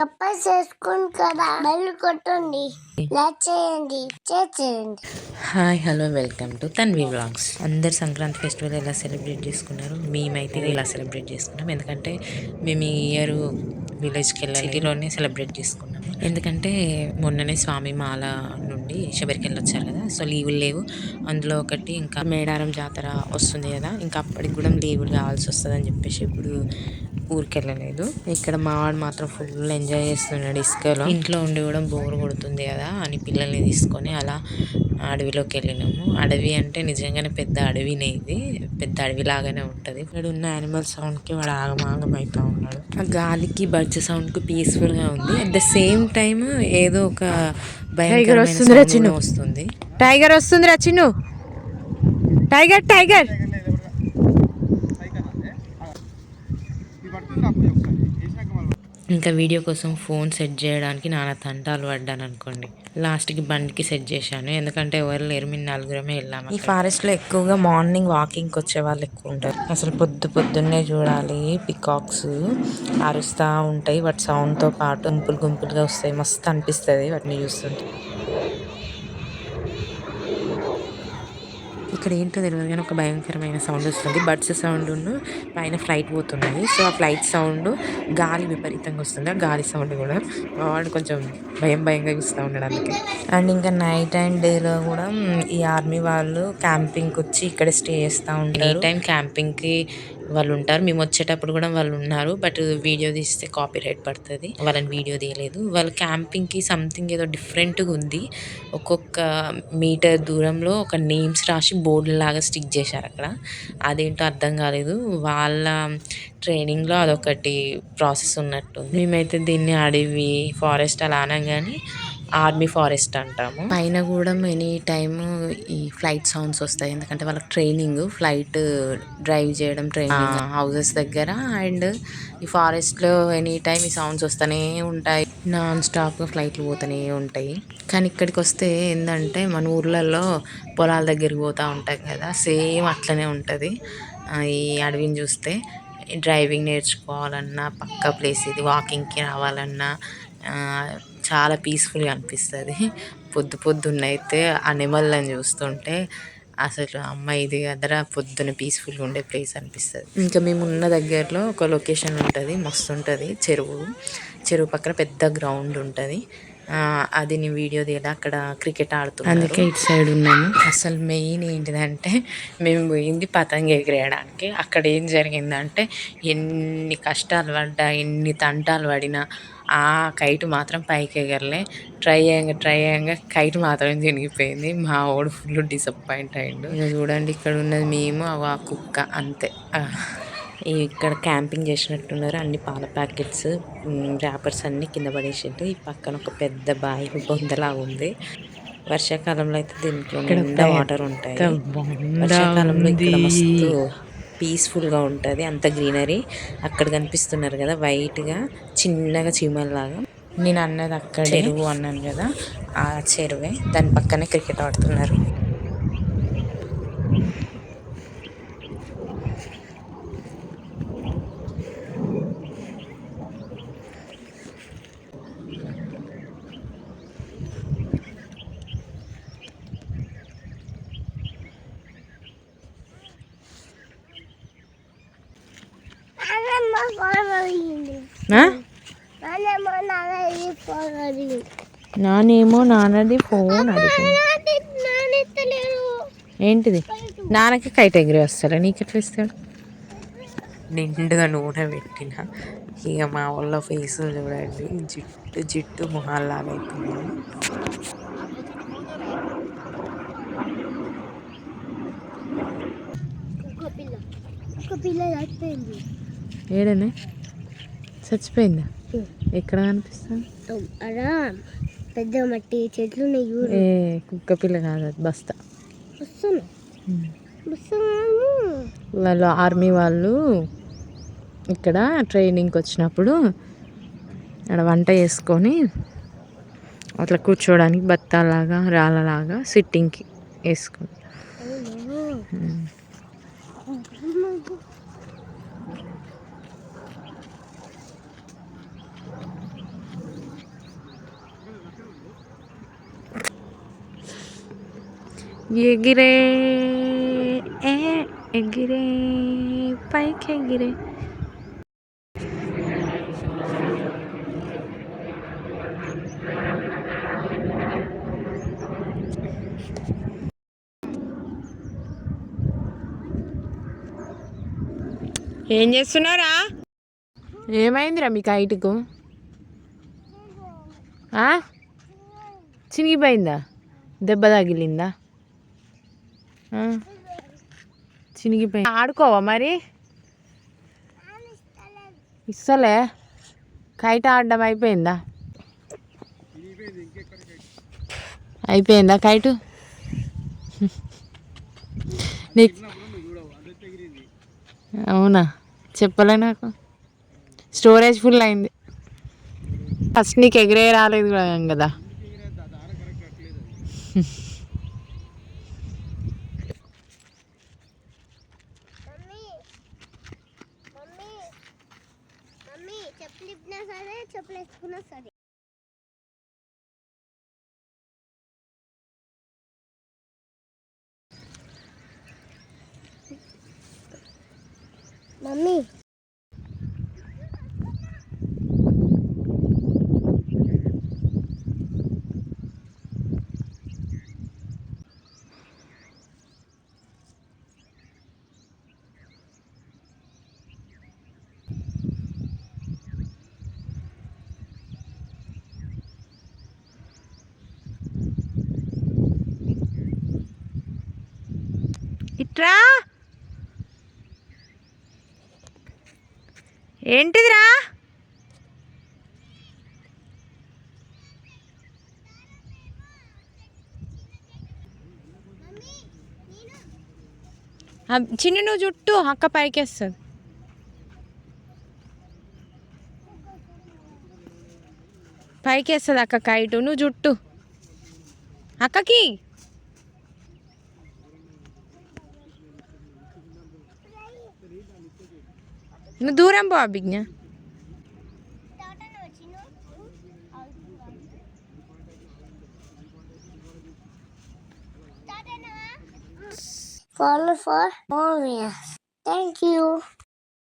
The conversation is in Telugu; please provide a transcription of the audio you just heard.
సబ్స్క్రైబ్ చేసుకోండి కదా, బెల్ కొట్టండి, లైక్ చేయండి, షేర్ చేయండి. Hi hello welcome to Tanvi vlogs. అందరు సంక్రాంతి ఫెస్టివల్ ఎలా సెలబ్రేట్ చేసుకున్నారు? మేమైతే ఇలా సెలబ్రేట్ చేసుకున్నాం. ఎందుకంటే మేము ఈ ఇయర్ విలేజ్కి వెళ్ళాలి, సిటీలోనే సెలబ్రేట్ చేసుకున్నాము. ఎందుకంటే మొన్ననే స్వామి మాల నుండి శబరికి వెళ్ళొచ్చారు కదా, సో లీవులు లేవు. అందులో ఒకటి ఇంకా మేడారం జాతర వస్తుంది కదా, ఇంకా అప్పటికి కూడా లీవులు కావాల్సి వస్తుంది అని చెప్పేసి ఇప్పుడు ఊరికి వెళ్ళలేదు. ఇక్కడ మావాడు మాత్రం ఫుల్ ఎంజాయ్ చేస్తున్నాడు ఇసుకలో. ఇంట్లో ఉండి కూడా బోర్ కొడుతుంది కదా అని పిల్లల్ని తీసుకొని అలా అడవిలోకి వెళ్ళినాము. అడవి అంటే నిజంగానే పెద్ద అడవినే, ఇది పెద్ద అడవి లాగానే ఉంటుంది. ఇక్కడ ఉన్న యానిమల్ సౌండ్కి వాడు ఆగమాగం అవుతా ఉన్నాడు. ఆ గాలికి బర్డ్స్ సౌండ్కి పీస్ఫుల్గా ఉంది. అట్ ద సేమ్ టైమ్ ఏదో ఒక భయంకరమైన సౌండ్ వస్తుంది. టైగర్ వస్తుంది రా చిన్ను. టైగర్ టైగర్ ఇంకా వీడియో కోసం ఫోన్ సెట్ చేయడానికి నానా తంటాలు పడ్డాను అనుకోండి. లాస్ట్కి బండికి సెట్ చేశాను, ఎందుకంటే ఎవరు లేరు, మేము నలుగురమే వెళ్ళాము. ఈ ఫారెస్ట్లో ఎక్కువగా మార్నింగ్ వాకింగ్కి వచ్చే వాళ్ళు ఎక్కువ ఉంటారు. అసలు పొద్దున్నే చూడాలి, పికాక్స్ అరుస్తూ ఉంటాయి. వాటి సౌండ్తో పాటు గుంపులుగా వస్తాయి. మస్తు అనిపిస్తుంది వాటిని చూస్తుంటే. ఇక్కడ ఏంటో తెలియదు కానీ ఒక భయంకరమైన సౌండ్ వస్తుంది. బర్డ్స్ సౌండ్ పైన ఫ్లైట్ పోతున్నది. సో ఆ ఫ్లైట్ సౌండ్ గాలి విపరీతంగా వస్తుంది. ఆ గాలి సౌండ్ కూడా వాడు కొంచెం భయంగా చూస్తూ ఉన్నాడు అందుకే. అండ్ ఇంకా నైట్ అండ్ డేలో కూడా ఈ ఆర్మీ వాళ్ళు క్యాంపింగ్కి వచ్చి ఇక్కడ స్టే చేస్తూ ఉంటారు. ఈ టైం క్యాంపింగ్కి వాళ్ళు ఉంటారు. మేము వచ్చేటప్పుడు కూడా వాళ్ళు ఉన్నారు. బట్ వీడియో తీస్తే కాపీ రైట్ పడుతుంది, వాళ్ళని వీడియో తీయలేదు. వాళ్ళు క్యాంపింగ్కి సంథింగ్ ఏదో డిఫరెంట్గా ఉంది. ఒక్కొక్క మీటర్ దూరంలో ఒక నేమ్స్ రాసి బోర్డు లాగా స్టిక్ చేశారు అక్కడ. అదేంటో అర్థం కాలేదు. వాళ్ళ ట్రైనింగ్లో అదొకటి ప్రాసెస్ ఉన్నట్టుంది. మేమైతే దీన్ని అడవి ఫారెస్ట్ అలా అనగానే ఆర్మీ ఫారెస్ట్ అంటాము. పైన కూడా ఎనీ టైమ్ ఈ ఫ్లైట్ సౌండ్స్ వస్తాయి, ఎందుకంటే వాళ్ళకి ట్రైనింగ్ ఫ్లైట్ డ్రైవ్ చేయడం ట్రైనింగ్ హౌసెస్ దగ్గర. అండ్ ఈ ఫారెస్ట్లో ఎనీ టైమ్ ఈ సౌండ్స్ వస్తూనే ఉంటాయి, నాన్ స్టాప్గా ఫ్లైట్లు పోతూనే ఉంటాయి. కానీ ఇక్కడికి వస్తే ఏంటంటే మన ఊర్లలో పొలాల దగ్గరికి పోతూ ఉంటాం కదా, సేమ్ అట్లనే ఉంటుంది. ఈ అడవిని చూస్తే డ్రైవింగ్ నేర్చుకోవాలన్నా పక్కా ప్లేస్ ఇది, వాకింగ్కి రావాలన్నా చాలా పీస్ఫుల్గా అనిపిస్తుంది. పొద్దున్నైతే ఆ నెమళ్ళని చూస్తుంటే అసలు అమ్మ ఇది కదరా పొద్దున పీస్ఫుల్గా ఉండే ప్లేస్ అనిపిస్తుంది. ఇంకా మేము ఉన్న దగ్గరలో ఒక లొకేషన్ ఉంటుంది, మస్తు ఉంటుంది. చెరువు పక్కన పెద్ద గ్రౌండ్ ఉంటుంది. అది నేను వీడియో తీయలే, అక్కడ క్రికెట్ ఆడుతున్నాను, అందుకే ఇటు సైడ్ ఉన్నాము. అసలు మెయిన్ ఏంటిదంటే మేము పోయింది పతంగి ఎగిరేయడానికి. అక్కడ ఏం జరిగిందంటే ఎన్ని కష్టాలు పడ్డా ఎన్ని తంటాలు పడినా ఆ కైట్ మాత్రం పైకి ఎగరలే. ట్రై అయ్యంగా కైట్ మాత్రం చినిగిపోయింది. మా వాడు ఫుల్ డిసప్పాయింట్ అయ్యిండు. ఇక చూడండి ఇక్కడ ఉన్నది మేము ఆ కుక్క అంతే. ఇక్కడ క్యాంపింగ్ చేసినట్టున్నారు. అన్ని పాల ప్యాకెట్స్ ర్యాపర్స్ అన్ని కింద పడేసిండ్రు. ఈ పక్కన ఒక పెద్ద బావి బొందలా ఉంది. వర్షాకాలంలో అయితే దీంట్లో నిండా వాటర్ ఉంటాయి. వర్షాకాలంలో ఇక్కడ మస్తు పీస్ఫుల్గా ఉంటుంది, అంత గ్రీనరీ. అక్కడ కనిపిస్తున్నారు కదా వైట్గా చిన్నగా చీమల్లాగా, నేను అన్నది అక్కడ చెరువు అన్నాను కదా, ఆ చెరువే. దాని పక్కనే క్రికెట్ ఆడుతున్నారు. నానేమో నాన్నది ఫోన్ అడిగింది. ఏంటిది? నాన్నకి కైట్ ఎగిరి వస్తారా, నీకు ఎట్లా ఇస్తాడు? నిండుగా నూనె పెట్టిన ఇక మా వాళ్ళ ఫేస్ చూడండి, జిట్టు మొహాల్లాగా అవుతుంది. ఏడనే చచ్చిపోయిందా? ఎక్కడ కనిపిస్తుంది? పెద్ద మట్టి చెట్లు ఏ కుక్క పిల్ల కాదు, అది బస్తా. వాళ్ళు ఆర్మీ వాళ్ళు ఇక్కడ ట్రైనింగ్కి వచ్చినప్పుడు అక్కడ వంట చేసుకొని అట్లా కూర్చోడానికి బత్తాలాగా రాళ్ళలాగా సిట్టింగ్కి వేసుకొని. ఎగిరే ఏ ఎగిరే పైకి ఎగిరే. ఏం చేస్తున్నారా? ఏమైందిరా మీ కైటుకు? చినిగిపోయిందా? దెబ్బ తగిలిందా? చినిగిపోయింది. ఆడుకోవా మరి? ఇస్తలే. కైట ఆడడం అయిపోయిందా? అయిపోయిందా కైటు? అవునా, చెప్పలే నాకు. స్టోరేజ్ ఫుల్ అయింది. ఫస్ట్ నీకు ఎగిరే రాలేదు కదా. చెప్పులు ఇప్పినా సరే చెప్పులు వేసుకున్నా సరే. మమ్మీ ఇట్రా. ఏంటిదిరా? చిన్న నువ్వు జుట్టు అక్క పైకి వస్తుంది. పైకి వేస్తుంది అక్క కైటు. నువ్వు జుట్టు అక్కకి. నువ్వు దూరం పో అభిజ్ఞ. follow for more videos. Thank you.